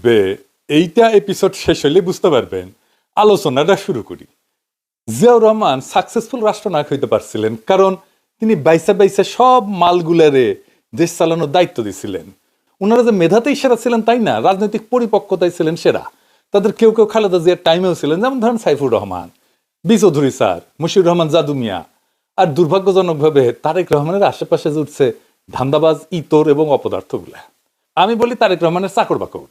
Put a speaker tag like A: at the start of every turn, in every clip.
A: বুঝবে এইটা এপিসোড শেষ হলে বুঝতে পারবেন। আলোচনাটা শুরু করি। জিয়াউর রহমান সাকসেসফুল রাষ্ট্রনায়ক হইতে পারছিলেন কারণ তিনি বাইসা বাইসা সব মালগুলারে দেশ চালানোর দায়িত্ব দিয়েছিলেন। ওনারা যে মেধাতেই সেরা ছিলেন তাই না, রাজনৈতিক পরিপক্কতায় ছিলেন সেরা। তাদের কেউ কেউ খালেদা জিয়ার টাইমেও ছিলেন, যেমন ধরেন সাইফুর রহমান, বি চৌধুরী স্যার, মুশিউর রহমান জাদু মিয়া। আর দুর্ভাগ্যজনকভাবে তারেক রহমানের আশেপাশে উঠছে ধান্দাবাজ, ইতর এবং অপদার্থগুলা। আমি বলি তারেক রহমানের চাকর বাকর,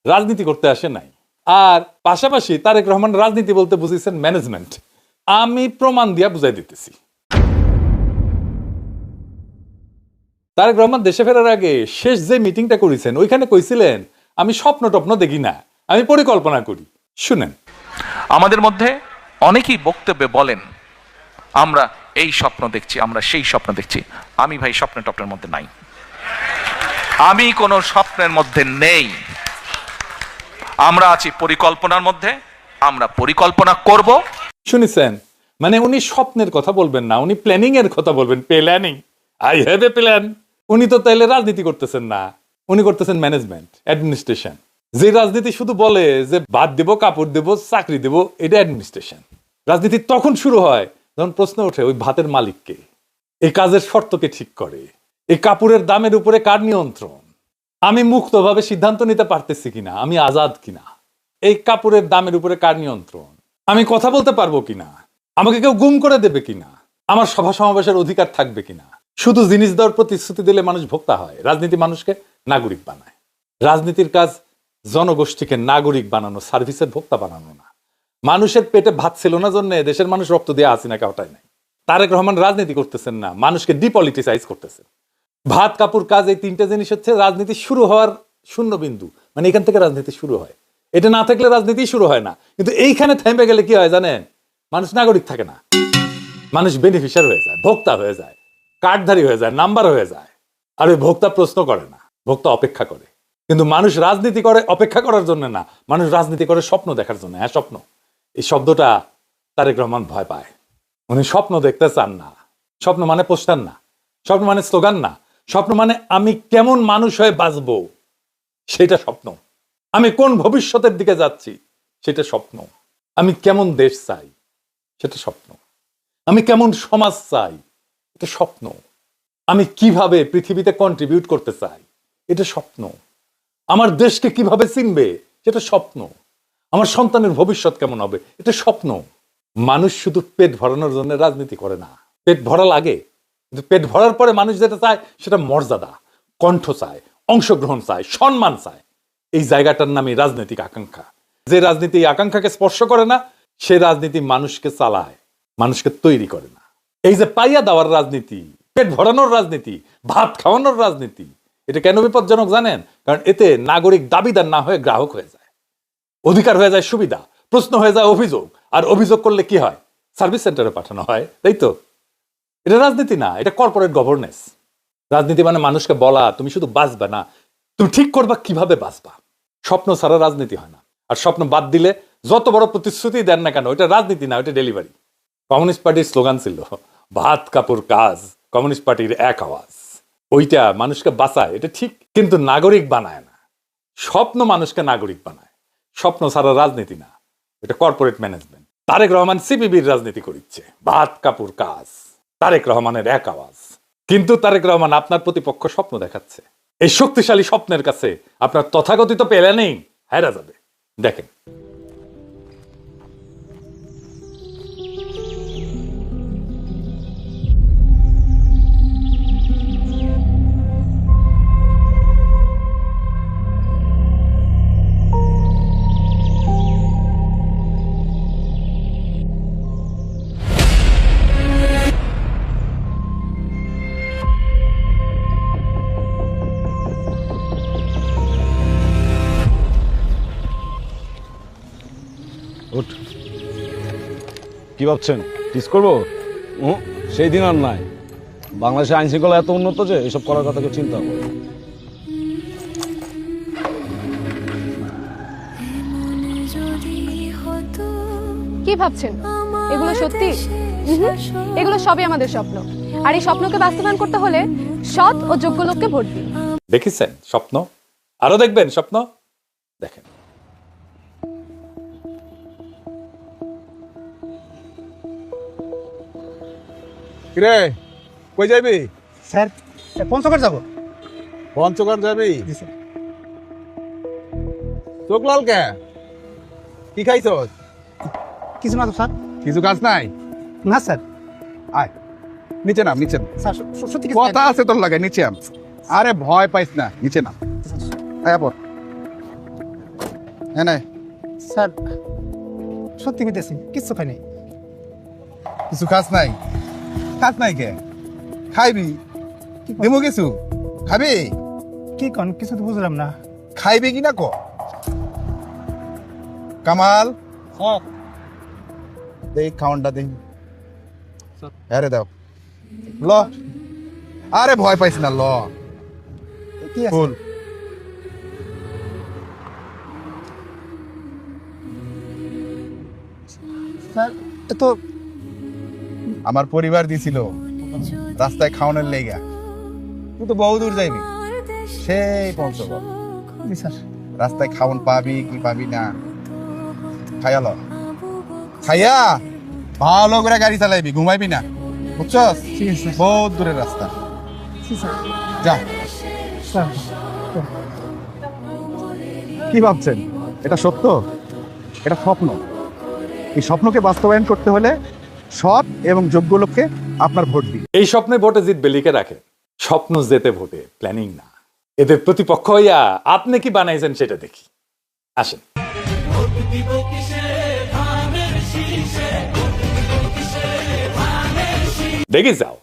A: রাজনীতি করতে আসে নাই। আর পাশাপাশি তারেক রহমান রাজনীতি বলতে বুঝিয়েছেন ম্যানেজমেন্ট। আমি প্রমাণ দিয়া বুঝাই দিতেছি। তারেক রহমান দেশে ফেরার আগে শেষ যে মিটিংটা করেছেন ওইখানে কইছিলেন, আমি স্বপ্ন টপ্ন দেখি না, আমি পরিকল্পনা করি। শুনেন,
B: আমাদের মধ্যে অনেকেই বক্তব্যে বলেন আমরা এই স্বপ্ন দেখছি, আমরা সেই স্বপ্ন দেখছি। আমি ভাই স্বপ্ন টপ্নের মধ্যে নাই, আমি কোনো স্বপ্নের মধ্যে নেই। আমরা আছি পরিকল্পনার মধ্যে, আমরা পরিকল্পনা করব।
A: শুনেছেন, মানে উনি স্বপ্নের কথা বলবেন না, উনি প্ল্যানিং এর কথা বলবেন। Planning, I have a plan. উনি তো তাইলে রাজনীতি করতেছেন না, উনি করতেছেন ম্যানেজমেন্ট, অ্যাডমিনিস্ট্রেশন। যে রাজনীতি শুধু বলে যে ভাত দেব, কাপড় দেব, চাকরি দেব, এটা অ্যাডমিনিস্ট্রেশন। রাজনীতি তখন শুরু হয় যখন প্রশ্ন ওঠে ওই ভাতের মালিককে, এই কাজের শর্তকে ঠিক করে, এই কাপড়ের দামের উপরে কার নিয়ন্ত্রণ, আমি মুক্তভাবে সিদ্ধান্ত নিতে পারতেছি কিনা, আমি আজাদ কিনা, এই কাপড়ের দামের উপরে কার নিয়ন্ত্রণ, আমি কথা বলতে পারবো কিনা, আমাকে কেউ গুম করে দেবে কিনা, আমার সভা সমাবেশের অধিকার থাকবে কিনা। শুধু জিনিস দেওয়ার প্রতিশ্রুতি দিলে মানুষ ভোক্তা হয়, রাজনীতি মানুষকে নাগরিক বানায়। রাজনীতির কাজ জনগোষ্ঠীকে নাগরিক বানানো, সার্ভিসের ভোক্তা বানানো না। মানুষের পেটে ভাত ছিল না জন্য দেশের মানুষ রক্ত দিয়ে হাসিনাকে হটায় নাই। তারেক রহমান রাজনীতি করতেছেন না, মানুষকে ডিপলিটিসাইজ করতেছেন। ভাত কাপড় কাজ, এই তিনটা জিনিস হচ্ছে রাজনীতি শুরু হওয়ার শূন্য বিন্দু। মানে এখান থেকে রাজনীতি শুরু হয়, এটা না থাকলে রাজনীতি শুরু হয় না। কিন্তু এইখানে থেমে গেলে কি হয় জানেন, মানুষ নাগরিক থাকে না, মানুষ বেনিফিশিয়ারি হয়ে যায়, ভোক্তা হয়ে যায়, কার্ডধারী হয়ে যায়, নাম্বার হয়ে যায়। আর ওই ভোক্তা প্রশ্ন করে না, ভোক্তা অপেক্ষা করে। কিন্তু মানুষ রাজনীতি করে অপেক্ষা করার জন্য না, মানুষ রাজনীতি করে স্বপ্ন দেখার জন্য। হ্যাঁ, স্বপ্ন, এই শব্দটা তারেক রহমান ভয় পায়। উনি স্বপ্ন দেখতে চান না। স্বপ্ন মানে পোস্টার না, স্বপ্ন মানে স্লোগান না, স্বপ্ন মানে আমি কেমন মানুষ হয়ে বাঁচবো সেটা স্বপ্ন, আমি কোন ভবিষ্যতের দিকে যাচ্ছি সেটা স্বপ্ন, আমি কেমন দেশ চাই সেটা স্বপ্ন, আমি কেমন সমাজ চাই এটা স্বপ্ন, আমি কিভাবে পৃথিবীতে কন্ট্রিবিউট করতে চাই এটা স্বপ্ন, আমার দেশকে কিভাবে চিনবে সেটা স্বপ্ন, আমার সন্তানের ভবিষ্যৎ কেমন হবে এটা স্বপ্ন। মানুষ শুধু পেট ভরানোর জন্য রাজনীতি করে না, পেট ভরা লাগে, কিন্তু পেট ভরার পরে মানুষ যেটা চায় সেটা মর্যাদা, কণ্ঠ চায়, অংশগ্রহণ চায়, সম্মান চায়। এই জায়গাটার নামই রাজনৈতিক আকাঙ্ক্ষা। যে রাজনীতি এই আকাঙ্ক্ষাকে স্পর্শ করে না সে রাজনীতি মানুষকে চালায়, মানুষকে তৈরি করে না। এই যে পাইয়া দেওয়ার রাজনীতি, পেট ভরানোর রাজনীতি, ভাত খাওয়ানোর রাজনীতি, এটা কেন বিপজ্জনক জানেন? কারণ এতে নাগরিক দাবিদার না হয়ে গ্রাহক হয়ে যায়, অধিকার হয়ে যায় সুবিধা, প্রশ্ন হয়ে যায় অভিযোগ, আর অভিযোগ করলে কি হয়, সার্ভিস সেন্টারে পাঠানো হয়, তাই তো? এটা রাজনীতি না, এটা কর্পোরেট গভর্নেন্স। রাজনীতি মানে মানুষকে বলা তুমি শুধু বাঁচবে না, তুমি ঠিক করবা কিভাবে বাঁচবা। স্বপ্ন ছাড়া রাজনীতি হয় না। আর স্বপ্ন বাদ দিলে যত বড় প্রতিশ্রুতি দেন না কেন, এটা রাজনীতি না, এটা ডেলিভারি। কমিউনিস্ট পার্টির স্লোগান ছিল ভাত কাপড় কাজ, কমিউনিস্ট পার্টির এক আওয়াজ। ওইটা মানুষকে বাঁচায়, এটা ঠিক, কিন্তু নাগরিক বানায় না। স্বপ্ন মানুষকে নাগরিক বানায়, স্বপ্ন ছাড়া রাজনীতি না, এটা কর্পোরেট ম্যানেজমেন্ট। তারেক রহমান সিপিবির রাজনীতি করিচ্ছে, ভাত কাপড় কাজ, তারেক রহমানের এক আওয়াজ। কিন্তু তারেক রহমান আপনার প্রতিপক্ষ স্বপ্ন দেখাচ্ছে। এই শক্তিশালী স্বপ্নের কাছে আপনার তথাকথিত প্ল্যানিং হারা যাবে। দেখেন,
C: কি ভাবছেন টিস করবো? সেই দিন আর নাই। বাংলাদেশের আইন শৃঙ্খলা এত উন্নত যে এসব করার কথা কেউ চিন্তা করে।
D: কি ভাবছেন এগুলো সত্যি? এগুলো সবই আমাদের স্বপ্ন, আর এই স্বপ্নকে বাস্তবায়ন করতে হলে সৎ ও যোগ্য লোককে ভোট দিন।
A: দেখেছেন স্বপ্ন, আরো দেখবেন স্বপ্ন। দেখেন।
E: কিরে কই যাবি?
F: স্যার পঞ্চগড় যাবো।
E: পঞ্চগড় যাবি?
F: জি স্যার।
E: চোখ লাল কে? কি খাইছ?
F: কিছু না তো স্যার।
E: কিছু কাজ নাই?
F: না স্যার।
E: আয় নিচে নাম, নিচে নাম।
F: স্যার সত্যি কিছু
E: কথা আছে তোর লাগে, নিচে আম। আরে ভয় পাইস না, নিচে নাম। আয় পর। হ্যাঁ নাই
F: স্যার সত্যি কইতেছি কিচ্ছু খাই নাই।
E: কিছু কাজ নাই? কাজ নাই কে? খাইবি? দিমু কিছু খাবি?
F: কি কন কিছু তো বুঝলাম না।
E: খাইবি কি না ক? কামাল
F: স্যার
E: দেখ খাওয়ানটা দেখ। আরে দাও ল। আরে ভয় পাইস না, ল।
F: কি আছে?
E: ফুল
F: স্যার এ তো
E: আমার পরিবার দিছিল রাস্তায় খাওয়ানোর লেগা। তুই তো বহু দূর যাইবি, সেই পঞ্চগড়।
F: জি স্যার।
E: রাস্তায় খাওয়ান পাবি কি পাবি না খাইয়া ল। খাইয়া ভালো করে গাড়ি চালাইবি, ঘুমাইবি না, বুঝছস?
F: ঠিক আছে স্যার।
E: বহুত দূরের রাস্তা,
F: জি স্যার।
E: যা।
F: স্যার
G: কি ভাবছেন এটা সত্য? এটা স্বপ্ন। এই স্বপ্নকে বাস্তবায়ন করতে হলে সৎ এবং যোগ্য লোককে আপনার ভোট দিন।
A: এই স্বপ্নে ভোটে জিতবে লিখে রাখেন। স্বপ্ন জেতে ভোটে, প্ল্যানিং না। এদের প্রতিপক্ষ হইয়া আপনি কি বানাইছেন সেটা দেখি। আসেন। দেখে যাও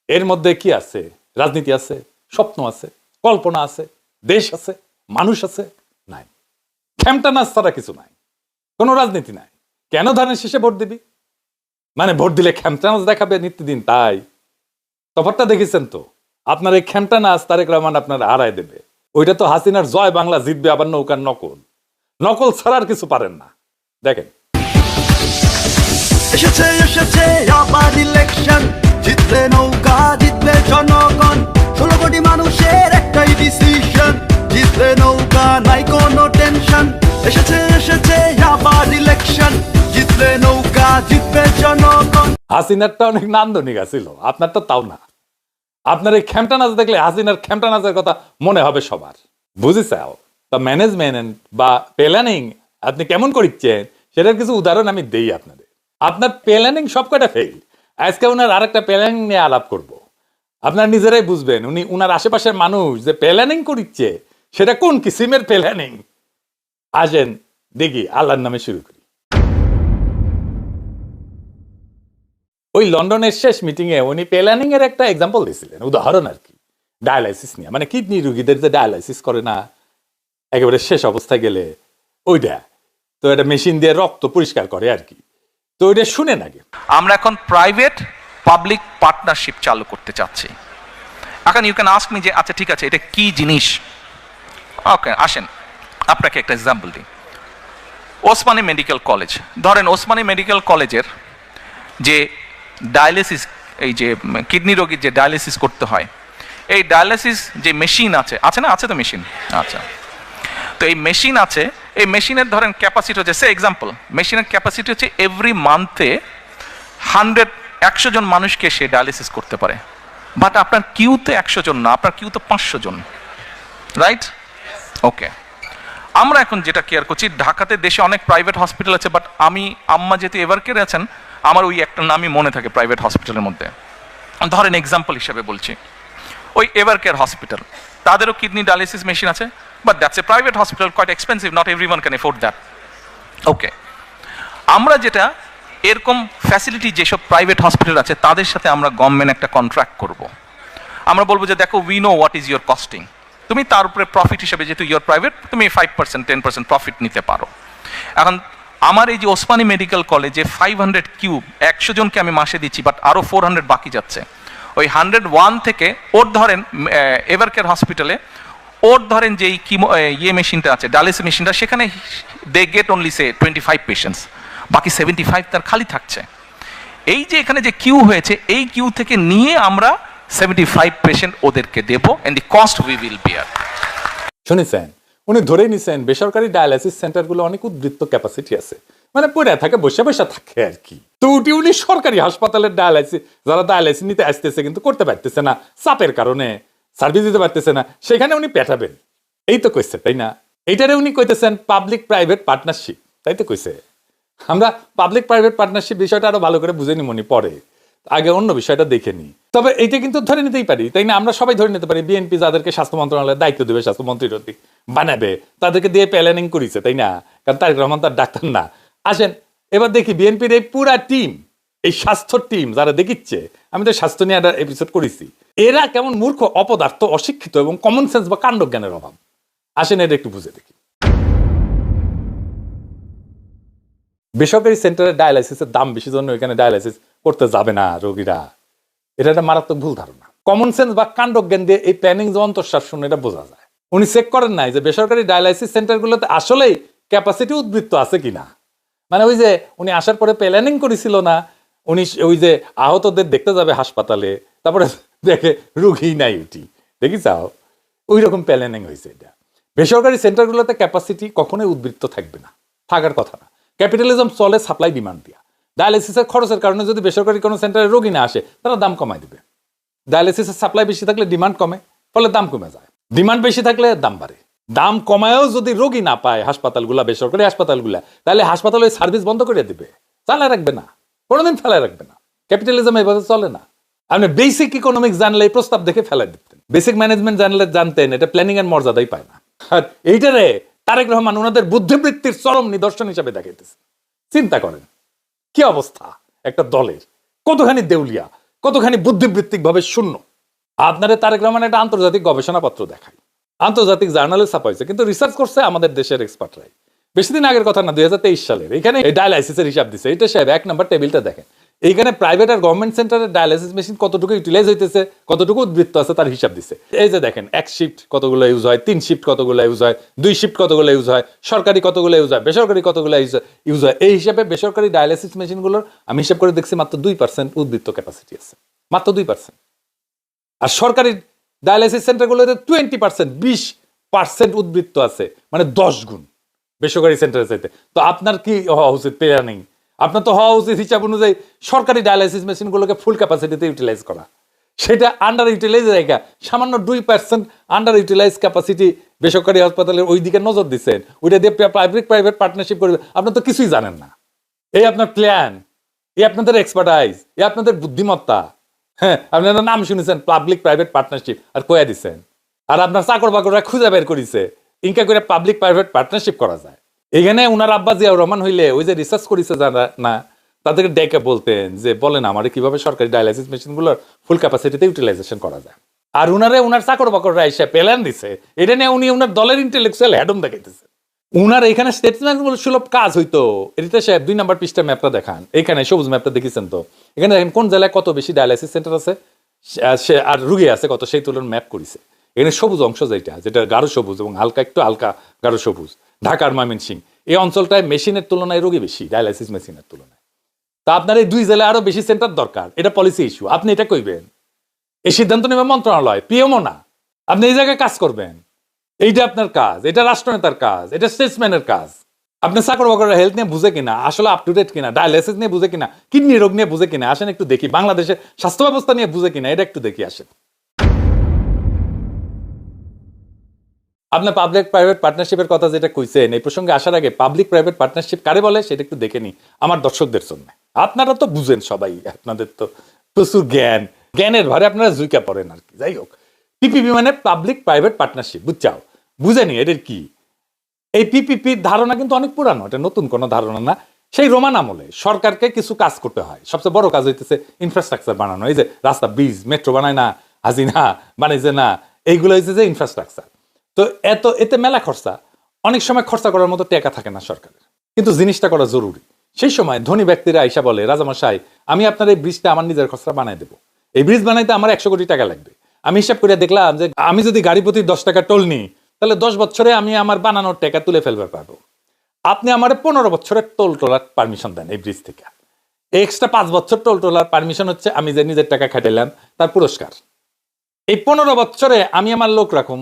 A: এর মধ্যে কি আছে। রাজনীতি আছে, স্বপ্ন আছে, কল্পনা আছে, দেশ আছে, মানুষ আছে? নাই। খেমটা নাচ ছাড়া কিছু নাই, কোনো রাজনীতি নাই। কেন ধানের শেষে ভোট দিবি? মানে ভোট দিলে খেমটা নাচ দেখাবে নিত্যদিন, তাই? তফাৎটা দেখেছেন তো? আপনার এই খেমটা নাচ তারেক রহমান আপনার হারায় দেবে। ওইটা তো হাসিনার জয় বাংলা জিতবে, আবার নৌকার নকল। নকল ছাড়ার কিছু পারেন না। দেখেন।
H: এসেছে এসেছে আবার ইলেকশন, জিতবে নৌকা জিতবে জনগণ, 16 কোটি মানুষের একটাই ডিসিশন, জিতবে নৌকা নাই কোনো টেনশন। এসেছে এসেছে আবার ইলেকশন, জিতবে নৌকা জিতবে জনগণ।
A: হাসিনারটা অনেক নান্দনিক আছিল, আপনার তো তাও না। আপনার এই খেমটা নাচ দেখলে হাসিনার খেমটা নাচের কথা মনে হবে সবার। বুঝেছাও? তা ম্যানেজমেন্ট বা প্ল্যানিং আপনি কেমন করিচ্ছেন সেটার কিছু উদাহরণ আমি দেই আপনাদের। আপনার প্ল্যানিং সব কটা ফেল। আজকে ওনার আরেকটা প্ল্যানিং নিয়ে আলাপ করব। আপনার নিজেরাই বুঝবেন উনি উনার আশেপাশের মানুষ যে প্ল্যানিং করিচ্ছে সেটা কোন কিসিমের প্ল্যানিং। আসেন দেখি, আল্লাহর নামে শুরু করি। ওই লন্ডনের শেষ মিটিং এ উনি প্ল্যানিং এর একটা এক্সাম্পল দিয়েছিলেন, উদাহরণ আর কি। ডায়ালাইসিস নিয়ে, মানে কিডনি রোগীদের যে ডায়ালাইসিস করে না একেবারে শেষ অবস্থায় গেলে, ওইটা তো এটা মেশিন দিয়ে রক্ত পরিষ্কার করে আর কি। তো ওইটা শুনে নাকি
B: আমরা এখন প্রাইভেট পাবলিক পার্টনারশিপ চালু করতে চাচ্ছি। এখন ইউ ক্যান আস্ক মি যে আচ্ছা ঠিক আছে এটা কি জিনিস। ওকে আসেন আপনাকে একটা এক্সাম্পল দিই। ওসমানী মেডিকেল কলেজ ধরেন, ওসমানী মেডিকেল কলেজের যে ডায়ালিসিস, এই যে কিডনি রোগীর যে ডায়ালিসিস করতে হয়, এই ডায়ালিসিস যে মেশিন আছে, আছে না? আছে তো মেশিন। আচ্ছা, তো এই মেশিন আছে, এই মেশিনের ধরেন ক্যাপাসিটি হচ্ছে, সে এক্সাম্পল, মেশিনের ক্যাপাসিটি হচ্ছে এভরি মান্থে 100 জন মানুষকে সে ডায়ালিসিস করতে পারে। বাট আপনার কিউতে 100 জন না, আপনার কিউতে 500 জন, রাইট? ওকে, আমরা এখন যেটা কেয়ার করছি, ঢাকাতে দেশে অনেক প্রাইভেট হসপিটাল আছে, বাট আম্মা যেহেতু এভার কেয়ারে আছেন, আমার ওই একটা নামই মনে থাকে প্রাইভেট হসপিটালের মধ্যে। ধরেন এক্সাম্পল হিসেবে বলছি, ওই এভার কেয়ার হসপিটাল, তাদেরও কিডনি ডায়ালিসিস মেশিন আছে, but that's a private hospital, quite expensive, not everyone can afford that. Okay, আমরা যেটা এরকম ফ্যাসিলিটি যেসব প্রাইভেট হসপিটাল আছে তাদের সাথে আমরা গভর্নমেন্ট একটা কন্ট্রাক্ট করব। আমরা বলবো যে দেখো, we know what is your costing, তুমি তার উপরে প্রফিট হিসেবে, যেহেতু ইয়োর প্রাইভেট, তুমি 5% 10% প্রফিট নিতে পারো। এখন আমার এই যে ওসমানী মেডিকেল কলেজে 500 কিউব 100 জনকে আমি মাসে দিচ্ছি, বাট আরও 400 বাকি যাচ্ছে। ওই 101 থেকে ওর ধরেন এভার কেয়ার হসপিটালে ওর ধরেন যে ইয়ে মেশিনটা আছে, ডায়ালিসিস মেশিনটা, সেখানে they get only say 25 patients, বাকি 75 তার খালি থাকছে। এই যে এখানে যে কিউ হয়েছে, এই কিউ থেকে নিয়ে আমরা 75 পেশেন্ট ওদেরকে দেবো, and the cost we will bear.
A: শুনেছেন? উনি ধরেই নিছেন বেসরকারি ডায়ালাইসিস সেন্টারগুলো অনেক উদ্বৃত্ত ক্যাপাসিটি আছে, মানে পড়ে থাকে, বসে বসে থাকে আর কি। তো উনি সরকারি হাসপাতালের ডায়ালাইসিস, যারা ডায়ালাইসিস নিতে আসতেছে কিন্তু করতে পারতেছে না, চাপের কারণে সার্ভিস দিতে পারতেছে না, সেখানে উনি পেটাবেন, এই তো কইছে, তাই না? এইটারে উনি কইতেছেন পাবলিক প্রাইভেট পার্টনারশিপ, তাই তো কইছে। আমরা পাবলিক প্রাইভেট পার্টনারশিপ বিষয়টা আরো ভালো করে বুঝে নিব পরে, আগে অন্য বিষয়টা দেখে নিই। তবে এইটা কিন্তু ধরে নিতেই পারি, তাই না? আমরা সবাই ধরে নিতে পারি বিএনপি যাদেরকে স্বাস্থ্য মন্ত্রণালয়ের দায়িত্ব দেবে, স্বাস্থ্যমন্ত্রী বানাবে, তাদেরকে দিয়ে প্ল্যানিং করেছে, তাই না? কারণ তারেক রহমান তার ডাক্তার না। আসেন এবার দেখি বিএনপির এই পুরা টিম, এই স্বাস্থ্য টিম যারা দেখিচ্ছে, আমি তো স্বাস্থ্য নিয়ে একটা এপিসোড করেছি, এরা কেমন মূর্খ, অপদার্থ, অশিক্ষিত এবং কমন সেন্স বা কাণ্ডজ্ঞানের অভাব। আসেন এটা একটু বুঝে দেখি। বেসরকারি সেন্টারে ডায়ালাইসিসের দাম বেশি জন্য এখানে ডায়ালাইসিস করতে যাবে না রোগীরা, এটা একটা মারাত্মক ভুল ধারণা। কমন সেন্স বা কাণ্ডজ্ঞান দিয়ে এই প্ল্যানিং যে অন্তঃশ্বাসন, এটা বোঝা যায়। উনি চেক করেন নাই যে বেসরকারি ডায়ালাইসিস সেন্টারগুলোতে আসলেই ক্যাপাসিটি উদ্বৃত্ত আছে কিনা। মানে ওই যে উনি আসার পরে প্ল্যানিং করেছিল না, উনি ওই যে আহতদের দেখতে যাবে হাসপাতালে, তারপরে দেখে রুগী নাই, উঠি দেখি চাও, ওই রকম প্ল্যানিং হয়েছে। এটা বেসরকারি সেন্টারগুলোতে ক্যাপাসিটি কখনোই উদ্বৃত্ত থাকবে না, থাকার কথা না। ক্যাপিটালিজম চলে সাপ্লাই ডিমান্ড দিয়া। ডায়ালিসিসের খরচের কারণে যদি বেসরকারি কোনো সেন্টারে রোগী না আসে, তারা দাম কমায় দিবে। ডায়ালিসিসের সাপ্লাই বেশি থাকলে ডিমান্ড কমে, ফলে দাম কমে যায়। ডিমান্ড বেশি থাকলে দাম বাড়ে। দাম কমায়ও যদি রোগী না পায় হাসপাতালগুলা, বেসরকারি হাসপাতালগুলা, তাহলে হাসপাতাল ওই সার্ভিস বন্ধ করে দিবে, চালায় রাখবে না, কোনোদিন ফেলায় রাখবে না। ক্যাপিটালিজম এইভাবে চলে না। আপনি বেসিক ইকোনমিক্স জানলে এই প্রস্তাব দেখে ফেলাই দিতেন, বেসিক ম্যানেজমেন্ট জানলে জানতেন এটা প্ল্যানিং এর মর্যাদাই পায় না। আর এইটারে তারেক রহমান ওনাদের বুদ্ধিবৃত্তির চরম নিদর্শন হিসেবে দেখাইতেছে। চিন্তা করেন কি অবস্থা একটা দলের, কতখানি দেউলিয়া, কতখানি বুদ্ধিবৃত্তিক ভাবে শূন্য। আপনারা তারেক রহমান একটা আন্তর্জাতিক গবেষণাপত্র দেখায়, আন্তর্জাতিক জার্নালে ছাপাইছে, কিন্তু রিসার্চ করছে আমাদের দেশের এক্সপার্টরাই। বেশি দিন আগের কথা না, 2023 সালের। এখানে ডায়ালাইসিসের হিসাব দিচ্ছে। এটা সাহেব 1 নম্বর টেবিলটা দেখেন, এইখানে প্রাইভেট আর গভর্নমেন্ট সেন্টারের ডায়ালাইসিস মেশিন কতটুকু ইউটিলাইজ হইতেছে, কতটুকু উদ্বৃত্ত আছে তার হিসাব দিচ্ছে। এই যে দেখেন 1 শিফট কতগুলো ইউজ হয়, 3 শিফট কতগুলো ইউজ হয়, 2 শিফট কতগুলো ইউজ হয়, সরকারি কতগুলো ইউজ হয়, বেসরকারি কতগুলো ইউজ হয়। এই হিসাবে বেসরকারি ডায়ালাইসিস মেশিনগুলোর আমি হিসাব করে দেখছি মাত্র 2% উদ্বৃত্ত ক্যাপাসিটি আছে, মাত্র 2%। আর সরকারি ডায়ালাইসিস সেন্টারগুলোতে 20%, 20% উদ্বৃত্ত আছে, মানে 10 গুণ বেসরকারি সেন্টারের চাইতে। তো আপনার কি হওয়া উচিত? প্ল্যানিং আপনার তো হওয়া উচিত হিসাব অনুযায়ী সরকারি ডায়ালাইসিস মেশিনগুলোকে ফুল ক্যাপাসিটিতে ইউটিলাইজ করা। সেটা আন্ডার ইউটিলাইজ জায়গা, সামান্য 2% আন্ডার ইউটিলাইজ ক্যাপাসিটি বেসরকারি হাসপাতালের ওই দিকে নজর দিচ্ছেন, ওইটা দিয়ে পাবলিক প্রাইভেট পার্টনারশিপ করবে। আপনার তো কিছুই জানেন না। এই আপনার প্ল্যান, এই আপনাদের এক্সপার্টাইজ, এই আপনাদের বুদ্ধিমত্তা। হ্যাঁ, আপনারা নাম শুনেছেন পাবলিক প্রাইভেট পার্টনারশিপ, আর কয়া দিচ্ছেন। আর আপনার চাকর বাকররা খুঁজে বের করেছে ইনকা করে পাবলিক প্রাইভেট পার্টনারশিপ করা যায়। এখানে উনার আব্বা জিয়াউর রহমান হইলে ওই যে রিসার্চ করেছে যারা না, তাদেরকে ডেকে বলতেন যে বলেন আমার কিভাবে সরকারি ডায়ালাইসিস মেশিনগুলোর ফুল ক্যাপাসিটিতে ইউটিলাইজেশন করা যায়। আর উনার চাকর বাকররা এসে প্ল্যান দিছে, এটা নিয়ে উনি উনার দলের ইন্টেলেকচুয়াল হ্যাডম দেখাইতেছে। উনার এখানে স্টেটসম্যান সুলভ কাজ হইতো। এটিতে সাহেব 2 নম্বর পৃষ্ঠা ম্যাপটা দেখান, এখানে সবুজ ম্যাপটা দেখেছেন তো, এখানে দেখেন কোন জেলায় কত বেশি ডায়ালাইসিস সেন্টার আছে আর রুগী আছে কত, সেই তুলনার ম্যাপ করেছে। এখানে সবুজ অংশ যেটা গাঢ় সবুজ এবং একটু হালকা গাঢ় সবুজ, ঢাকার ময়মনসিংহ, এই অঞ্চলটায় মেশিনের তুলনায় রোগী বেশি, ডায়ালাইসিস মেশিনের তুলনায়। তা আপনার এই 2 জেলায় আরো বেশি সেন্টার দরকার, এটা পলিসি ইস্যু। আপনি এটা কইবেন, এই সিদ্ধান্ত নেবে মন্ত্রণালয়, পিএমও না। আপনি এই জায়গায় কাজ করবেন, এইটা আপনার কাজ, এটা রাষ্ট্রনেতার কাজ, এটা স্টেটসম্যানের কাজ। আপনি চাকর বাকররা হেলথ নিয়ে বুঝে কিনা, আসলে আপ টু ডেট কিনা, ডায়ালাইসিস নিয়ে বুঝে কিনা, কিডনি রোগ নিয়ে বুঝে কিনা, আসেন একটু দেখি। বাংলাদেশের স্বাস্থ্য ব্যবস্থা নিয়ে বুঝে কিনা, এটা একটু দেখি আসেন। আপনার পাবলিক প্রাইভেট পার্টনারশিপের কথা যেটা কইছেন, এই প্রসঙ্গে আসার আগে পাবলিক প্রাইভেট পার্টনারশিপ কারে বলে সেটা একটু দেখে নি আমার দর্শকদের জন্য। আপনারা তো বুঝেন সবাই, আপনাদের তো প্রচুর জ্ঞানের ভারে আপনারা জুইকা পড়েন আর কি। যাই হোক, পিপিপি মানে পাবলিক প্রাইভেট পার্টনারশিপ, বুঝছাও, বুঝেনি এদের কি। এই পিপিপির ধারণা কিন্তু অনেক পুরানো, এটা নতুন কোনো ধারণা না। সেই রোমান আমলে সরকারকে কিছু কাজ করতে হয়, সবচেয়ে বড় কাজ হইতেছে ইনফ্রাস্ট্রাকচার বানানো। এই যে রাস্তা, ব্রিজ, মেট্রো বানায় না, হাসিনা বানাইছে না, এইগুলো হচ্ছে যে ইনফ্রাস্ট্রাকচার। তো এতে মেলা খরচা, অনেক সময় খরচা করার মতো টাকা থাকে না সরকারের, কিন্তু জিনিসটা করা জরুরি। সেই সময় ধনী ব্যক্তিরা আইসা বলে, রাজামশাই আমি আপনার এই ব্রিজটা আমার নিজের খরচা বানাই দেবো, এই ব্রিজ বানাইতে আমার 100 কোটি টাকা লাগবে। আমি হিসাব করে দেখলাম যে আমি যদি গাড়ি প্রতি 10 টাকা টোল নিই, তাহলে 10 বছরে আমি আমার বানানোর টাকা তুলে ফেলতে পারবো। আপনি আমার 15 বছরের টোল টোলার পারমিশন দেন এই ব্রিজ থেকে। এক্সট্রা 5 বছর টোল টোলার পারমিশন হচ্ছে আমি যে নিজের টাকা খাটাইলাম তার পুরস্কার। এই 15 বছরে আমি আমার লোক রাখুন,